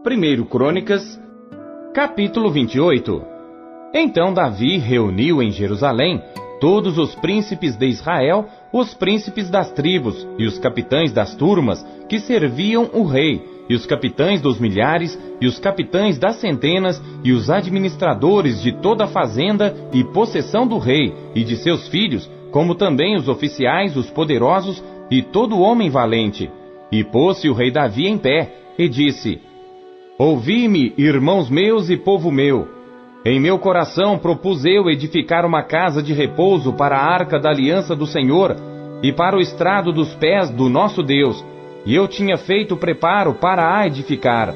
1 Crônicas. Capítulo 28. Então Davi reuniu em Jerusalém todos os príncipes de Israel, os príncipes das tribos e os capitães das turmas que serviam o rei, e os capitães dos milhares, e os capitães das centenas, e os administradores de toda a fazenda e possessão do rei e de seus filhos, como também os oficiais, os poderosos e todo homem valente. E pôs-se o rei Davi em pé, e disse: Ouvi-me, irmãos meus e povo meu. Em meu coração propus eu edificar uma casa de repouso para a arca da aliança do Senhor e para o estrado dos pés do nosso Deus. E eu tinha feito preparo para a edificar.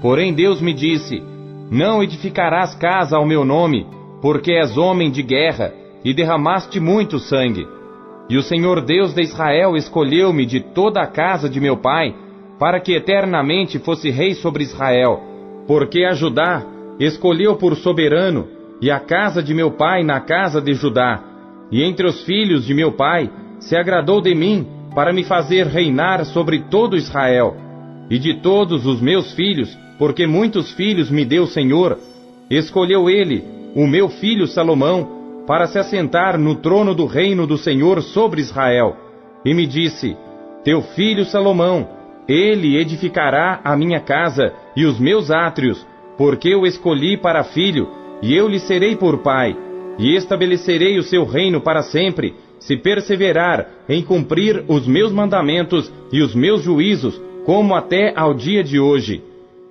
Porém Deus me disse: Não edificarás casa ao meu nome, porque és homem de guerra e derramaste muito sangue. E o Senhor Deus de Israel escolheu-me de toda a casa de meu pai, para que eternamente fosse rei sobre Israel. Porque a Judá escolheu por soberano, e a casa de meu pai na casa de Judá. E entre os filhos de meu pai se agradou de mim, para me fazer reinar sobre todo Israel. E de todos os meus filhos, porque muitos filhos me deu o Senhor, escolheu ele, o meu filho Salomão, para se assentar no trono do reino do Senhor sobre Israel. E me disse: Teu filho Salomão, ele edificará a minha casa e os meus átrios, porque eu escolhi para filho, e eu lhe serei por pai, e estabelecerei o seu reino para sempre, se perseverar em cumprir os meus mandamentos e os meus juízos, como até ao dia de hoje.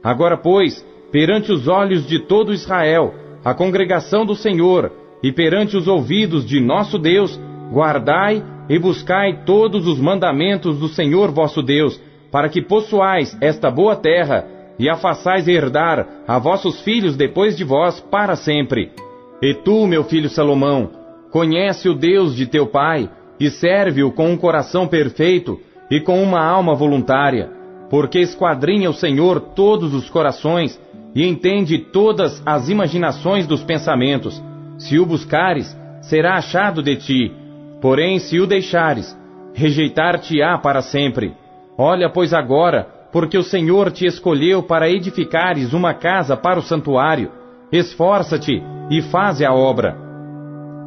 Agora, pois, perante os olhos de todo Israel, a congregação do Senhor, e perante os ouvidos de nosso Deus, guardai e buscai todos os mandamentos do Senhor vosso Deus, para que possuais esta boa terra, e a façais herdar a vossos filhos depois de vós para sempre. E tu, meu filho Salomão, conhece o Deus de teu pai, e serve-o com um coração perfeito e com uma alma voluntária, porque esquadrinha o Senhor todos os corações, e entende todas as imaginações dos pensamentos. Se o buscares, será achado de ti, porém se o deixares, rejeitar-te-á para sempre. Olha, pois agora, porque o Senhor te escolheu para edificares uma casa para o santuário. Esforça-te e faze a obra.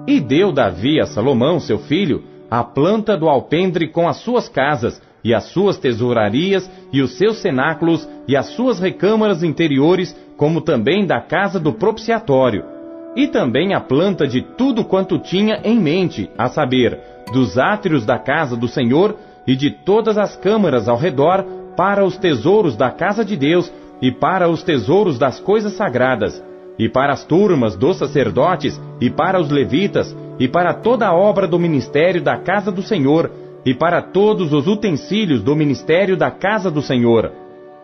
E deu Davi a Salomão, seu filho, a planta do alpendre com as suas casas, e as suas tesourarias, e os seus cenáculos, e as suas recâmaras interiores, como também da casa do propiciatório. E também a planta de tudo quanto tinha em mente, a saber, dos átrios da casa do Senhor, e de todas as câmaras ao redor, para os tesouros da casa de Deus, e para os tesouros das coisas sagradas, e para as turmas dos sacerdotes, e para os levitas, e para toda a obra do ministério da casa do Senhor, e para todos os utensílios do ministério da casa do Senhor.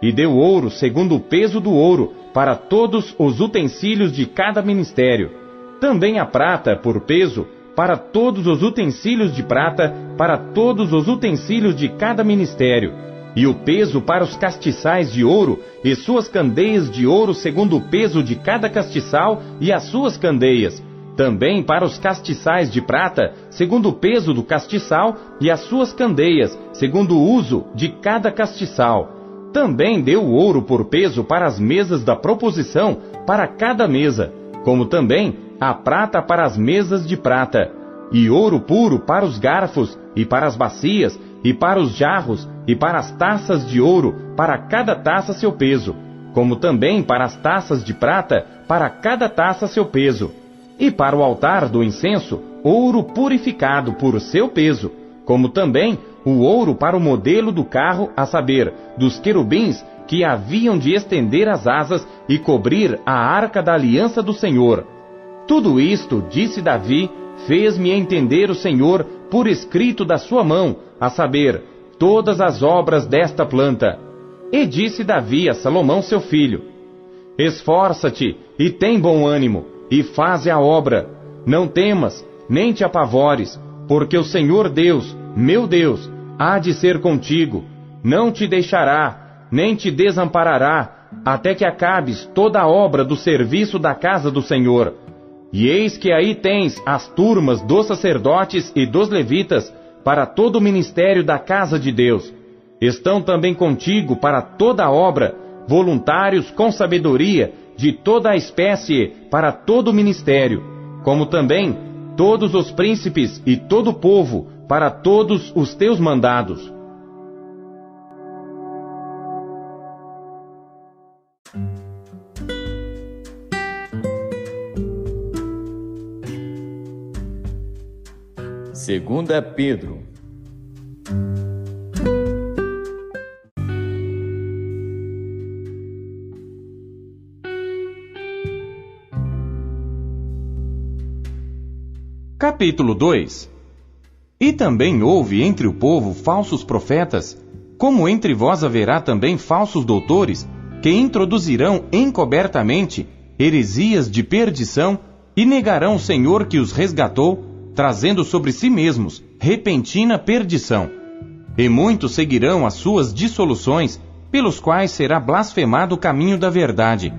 E deu ouro segundo o peso do ouro, para todos os utensílios de cada ministério. Também a prata por peso, para todos os utensílios de prata, para todos os utensílios de cada ministério. E o peso para os castiçais de ouro, e suas candeias de ouro segundo o peso de cada castiçal, e as suas candeias. Também para os castiçais de prata, segundo o peso do castiçal, e as suas candeias, segundo o uso de cada castiçal. Também deu ouro por peso para as mesas da proposição, para cada mesa, como também a prata para as mesas de prata, e ouro puro para os garfos, e para as bacias, e para os jarros, e para as taças de ouro, para cada taça seu peso, como também para as taças de prata, para cada taça seu peso. E para o altar do incenso, ouro purificado por seu peso, como também o ouro para o modelo do carro, a saber, dos querubins que haviam de estender as asas e cobrir a arca da aliança do Senhor. Tudo isto, disse Davi, fez-me entender o Senhor por escrito da sua mão, a saber, todas as obras desta planta. E disse Davi a Salomão seu filho: Esforça-te e tem bom ânimo, e faze a obra. Não temas, nem te apavores, porque o Senhor Deus, meu Deus, há de ser contigo. Não te deixará, nem te desamparará, até que acabes toda a obra do serviço da casa do Senhor. E eis que aí tens as turmas dos sacerdotes e dos levitas para todo o ministério da casa de Deus. Estão também contigo para toda a obra, voluntários com sabedoria, de toda a espécie para todo o ministério, como também todos os príncipes e todo o povo para todos os teus mandados. Segunda Pedro. Capítulo 2. E também houve entre o povo falsos profetas, como entre vós haverá também falsos doutores, que introduzirão encobertamente heresias de perdição e negarão o Senhor que os resgatou, trazendo sobre si mesmos repentina perdição. E muitos seguirão as suas dissoluções, pelos quais será blasfemado o caminho da verdade.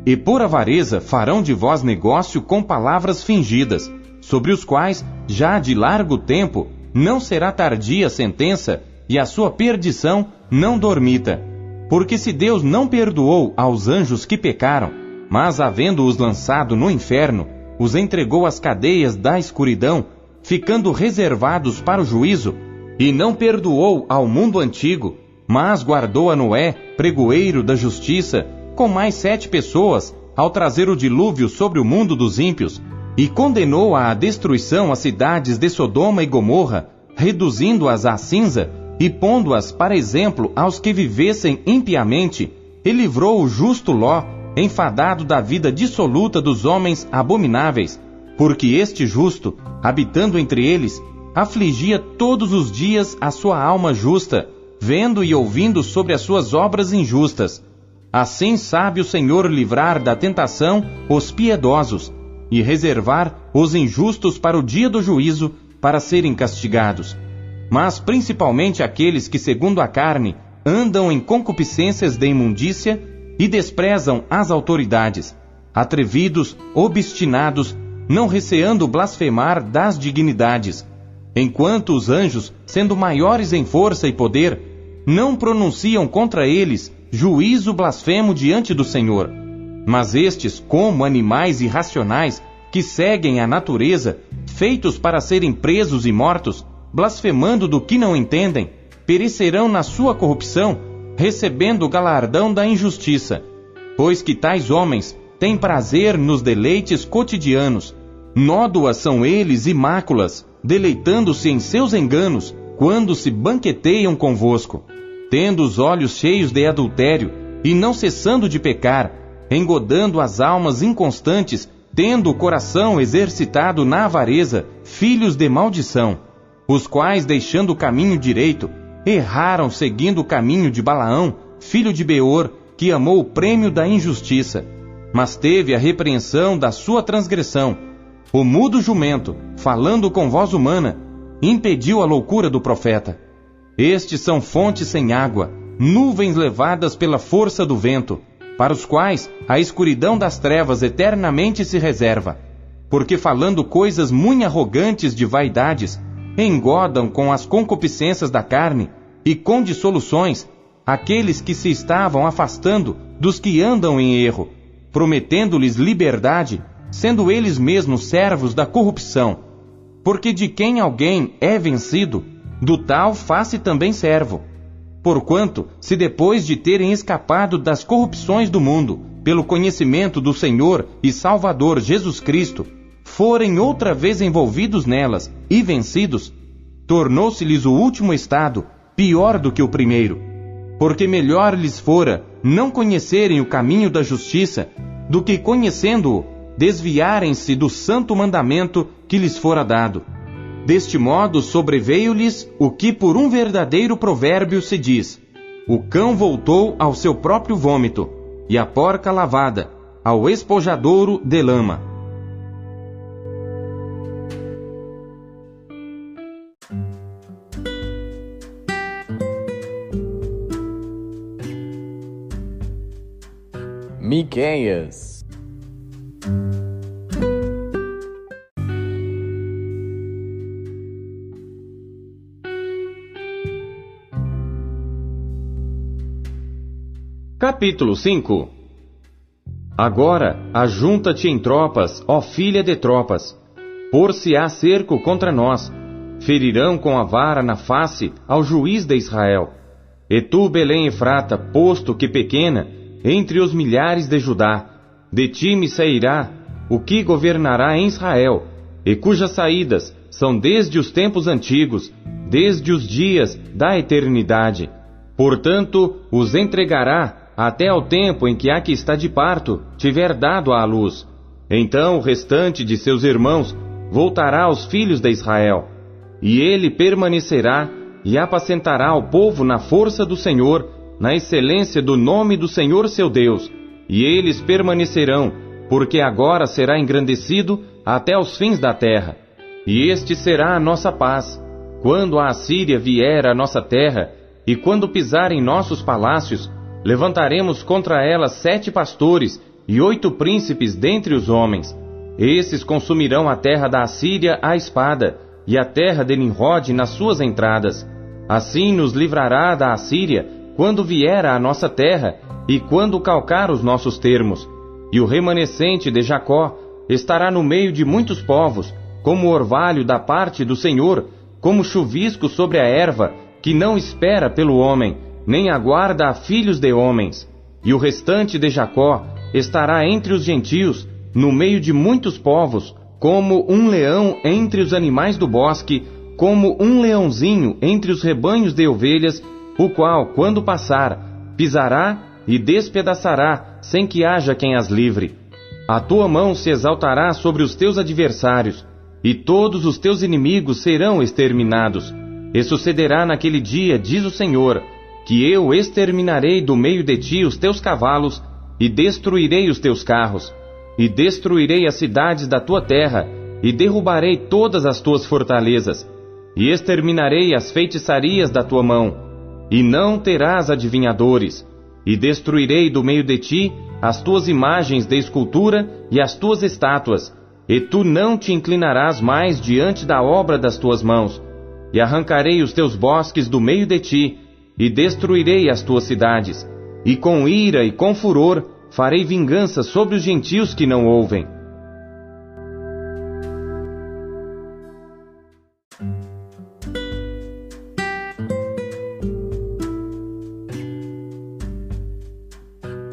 E por avareza farão de vós negócio com palavras fingidas, sobre os quais, já de largo tempo, não será tardia a sentença, e a sua perdição não dormita. Porque se Deus não perdoou aos anjos que pecaram, mas havendo-os lançado no inferno, os entregou às cadeias da escuridão, ficando reservados para o juízo, e não perdoou ao mundo antigo, mas guardou a Noé, pregoeiro da justiça, com mais 7 pessoas, ao trazer o dilúvio sobre o mundo dos ímpios, e condenou à destruição as cidades de Sodoma e Gomorra, reduzindo-as à cinza, e pondo-as para exemplo aos que vivessem impiamente, e livrou o justo Ló, enfadado da vida dissoluta dos homens abomináveis, porque este justo, habitando entre eles, afligia todos os dias a sua alma justa, vendo e ouvindo sobre as suas obras injustas. Assim sabe o Senhor livrar da tentação os piedosos, e reservar os injustos para o dia do juízo, para serem castigados. Mas principalmente aqueles que, segundo a carne, andam em concupiscências de imundícia e desprezam as autoridades, atrevidos, obstinados, não receando blasfemar das dignidades, enquanto os anjos, sendo maiores em força e poder, não pronunciam contra eles juízo blasfemo diante do Senhor. Mas estes, como animais irracionais, que seguem a natureza, feitos para serem presos e mortos, blasfemando do que não entendem, perecerão na sua corrupção, recebendo o galardão da injustiça. Pois que tais homens têm prazer nos deleites cotidianos, nódoas são eles e máculas, deleitando-se em seus enganos, quando se banqueteiam convosco, tendo os olhos cheios de adultério, e não cessando de pecar, engodando as almas inconstantes, tendo o coração exercitado na avareza, filhos de maldição, os quais, deixando o caminho direito, erraram seguindo o caminho de Balaão, filho de Beor, que amou o prêmio da injustiça, mas teve a repreensão da sua transgressão. O mudo jumento, falando com voz humana, impediu a loucura do profeta. Estes são fontes sem água, nuvens levadas pela força do vento, para os quais a escuridão das trevas eternamente se reserva, porque falando coisas muito arrogantes de vaidades, engodam com as concupiscências da carne e com dissoluções aqueles que se estavam afastando dos que andam em erro, prometendo-lhes liberdade, sendo eles mesmos servos da corrupção. Porque de quem alguém é vencido, do tal faz-se também servo. Porquanto, se depois de terem escapado das corrupções do mundo, pelo conhecimento do Senhor e Salvador Jesus Cristo, forem outra vez envolvidos nelas e vencidos, tornou-se-lhes o último estado pior do que o primeiro. Porque melhor lhes fora não conhecerem o caminho da justiça, do que conhecendo-o, desviarem-se do santo mandamento que lhes fora dado. Deste modo sobreveio-lhes o que por um verdadeiro provérbio se diz: o cão voltou ao seu próprio vômito, e a porca lavada ao espojadouro de lama. Miqueias. Capítulo 5. Agora, ajunta-te em tropas, ó filha de tropas. Por-se-á cerco contra nós. Ferirão com a vara na face ao juiz de Israel. E tu, Belém Efrata, posto que pequena, entre os milhares de Judá, de ti me sairá o que governará em Israel, e cujas saídas são desde os tempos antigos, desde os dias da eternidade. Portanto, os entregará até ao tempo em que a que está de parto tiver dado à luz. Então o restante de seus irmãos voltará aos filhos de Israel, e ele permanecerá e apacentará o povo na força do Senhor, na excelência do nome do Senhor seu Deus, e eles permanecerão, porque agora será engrandecido até os fins da terra. E este será a nossa paz, quando a Assíria vier à nossa terra, e quando pisar em nossos palácios, levantaremos contra ela 7 pastores e 8 príncipes dentre os homens. Esses consumirão a terra da Assíria à espada, e a terra de Nimrod nas suas entradas. Assim nos livrará da Assíria, quando vier à nossa terra, e quando calcar os nossos termos. E o remanescente de Jacó estará no meio de muitos povos, como orvalho da parte do Senhor, como chuvisco sobre a erva, que não espera pelo homem, nem aguarda a filhos de homens. E o restante de Jacó estará entre os gentios, no meio de muitos povos, como um leão entre os animais do bosque, como um leãozinho entre os rebanhos de ovelhas, o qual, quando passar, pisará e despedaçará, sem que haja quem as livre. A tua mão se exaltará sobre os teus adversários, e todos os teus inimigos serão exterminados. E sucederá naquele dia, diz o Senhor, que eu exterminarei do meio de ti os teus cavalos, e destruirei os teus carros, e destruirei as cidades da tua terra, e derrubarei todas as tuas fortalezas, e exterminarei as feitiçarias da tua mão, e não terás adivinhadores, e destruirei do meio de ti as tuas imagens de escultura e as tuas estátuas, e tu não te inclinarás mais diante da obra das tuas mãos, e arrancarei os teus bosques do meio de ti, e destruirei as tuas cidades, e com ira e com furor farei vingança sobre os gentios que não ouvem.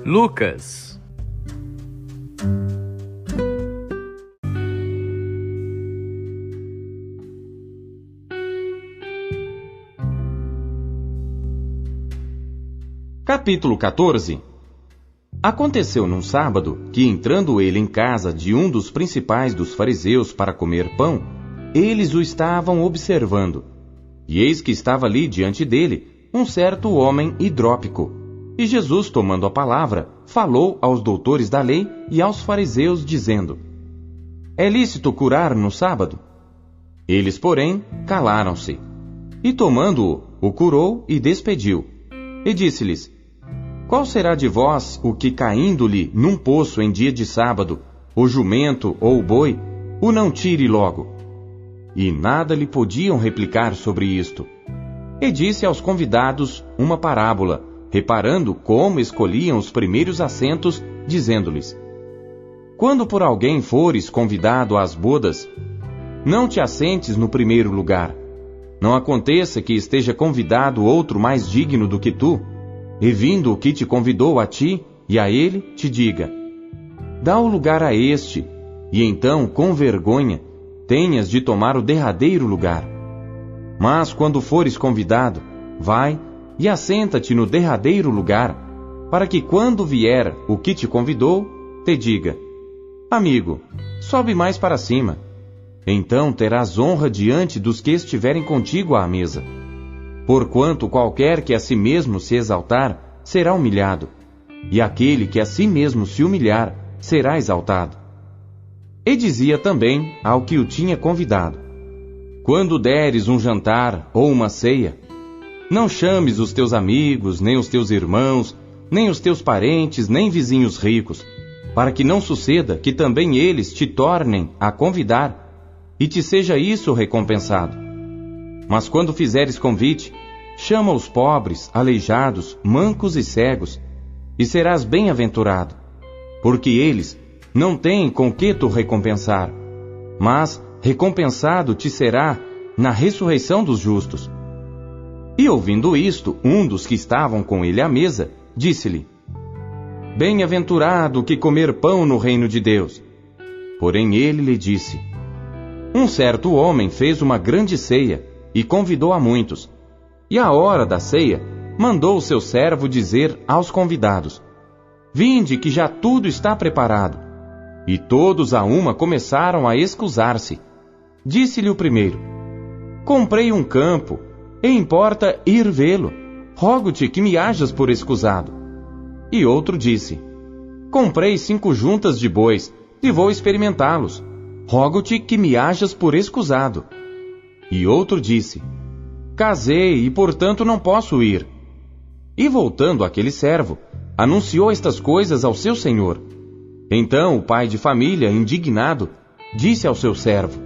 Lucas. Capítulo 14. Aconteceu num sábado que, entrando ele em casa de um dos principais dos fariseus para comer pão, eles o estavam observando. E eis que estava ali diante dele um certo homem hidrópico. E Jesus, tomando a palavra, falou aos doutores da lei e aos fariseus, dizendo: É lícito curar no sábado? Eles, porém, calaram-se. E tomando-o, o curou e despediu. E disse-lhes: Qual será de vós o que, caindo-lhe num poço em dia de sábado, o jumento ou o boi, o não tire logo? E nada lhe podiam replicar sobre isto. E disse aos convidados uma parábola, reparando como escolhiam os primeiros assentos, dizendo-lhes: Quando por alguém fores convidado às bodas, não te assentes no primeiro lugar. Não aconteça que esteja convidado outro mais digno do que tu, e vindo o que te convidou a ti e a ele, te diga: Dá o lugar a este, e então, com vergonha, tenhas de tomar o derradeiro lugar. Mas quando fores convidado, vai e assenta-te no derradeiro lugar, para que quando vier o que te convidou, te diga: Amigo, sobe mais para cima. Então terás honra diante dos que estiverem contigo à mesa. Porquanto qualquer que a si mesmo se exaltar, será humilhado, e aquele que a si mesmo se humilhar, será exaltado. E dizia também ao que o tinha convidado: Quando deres um jantar ou uma ceia, não chames os teus amigos, nem os teus irmãos, nem os teus parentes, nem vizinhos ricos, para que não suceda que também eles te tornem a convidar, e te seja isso recompensado. Mas quando fizeres convite, chama os pobres, aleijados, mancos e cegos, e serás bem-aventurado, porque eles não têm com que tu recompensar, mas recompensado te será na ressurreição dos justos. E ouvindo isto, um dos que estavam com ele à mesa, disse-lhe: Bem-aventurado que comer pão no reino de Deus. Porém ele lhe disse: Um certo homem fez uma grande ceia e convidou a muitos. E à hora da ceia, mandou o seu servo dizer aos convidados: Vinde, que já tudo está preparado. E todos a uma começaram a excusar-se. Disse-lhe o primeiro: Comprei um campo, e importa ir vê-lo. Rogo-te que me hajas por escusado. E outro disse: Comprei 5 juntas de bois, e vou experimentá-los. Rogo-te que me hajas por escusado. E outro disse: Casei, e portanto não posso ir. E voltando aquele servo, anunciou estas coisas ao seu senhor. Então o pai de família, indignado, disse ao seu servo: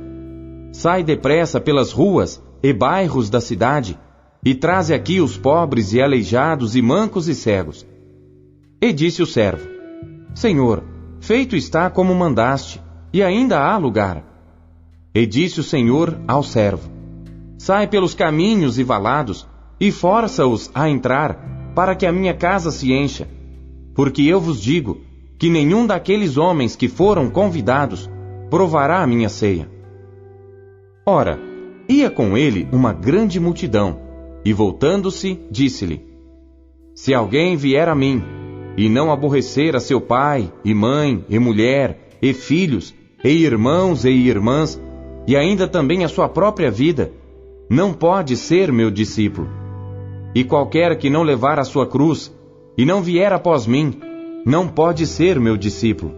Sai depressa pelas ruas e bairros da cidade, e traze aqui os pobres e aleijados e mancos e cegos. E disse o servo: Senhor, feito está como mandaste, e ainda há lugar. E disse o senhor ao servo: Sai pelos caminhos e valados, e força-os a entrar, para que a minha casa se encha. Porque eu vos digo que nenhum daqueles homens que foram convidados provará a minha ceia. Ora, ia com ele uma grande multidão, e voltando-se, disse-lhe: Se alguém vier a mim, e não aborrecer a seu pai, e mãe, e mulher, e filhos, e irmãos e irmãs, e ainda também a sua própria vida, não pode ser meu discípulo. E qualquer que não levar a sua cruz, e não vier após mim, não pode ser meu discípulo.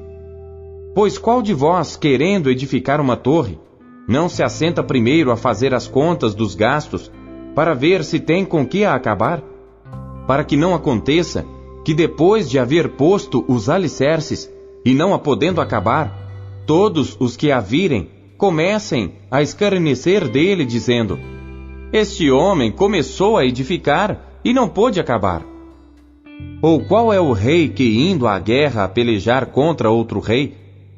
Pois qual de vós, querendo edificar uma torre, não se assenta primeiro a fazer as contas dos gastos, para ver se tem com que a acabar? Para que não aconteça que depois de haver posto os alicerces, e não a podendo acabar, todos os que a virem comecem a escarnecer dele, dizendo: Este homem começou a edificar e não pôde acabar. Ou qual é o rei que, indo à guerra a pelejar contra outro rei,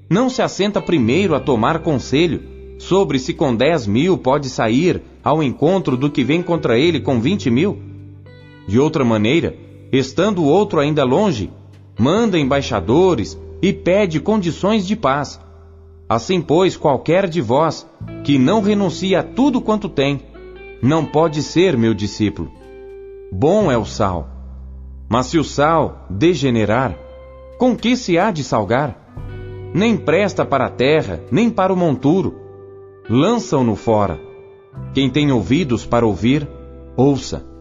não se assenta primeiro a tomar conselho sobre se com 10.000 pode sair ao encontro do que vem contra ele com 20.000? De outra maneira, estando o outro ainda longe, manda embaixadores e pede condições de paz. Assim, pois, qualquer de vós que não renuncia a tudo quanto tem, não pode ser meu discípulo. Bom é o sal, mas se o sal degenerar, com que se há de salgar? Nem presta para a terra, nem para o monturo. Lançam-no fora. Quem tem ouvidos para ouvir, ouça.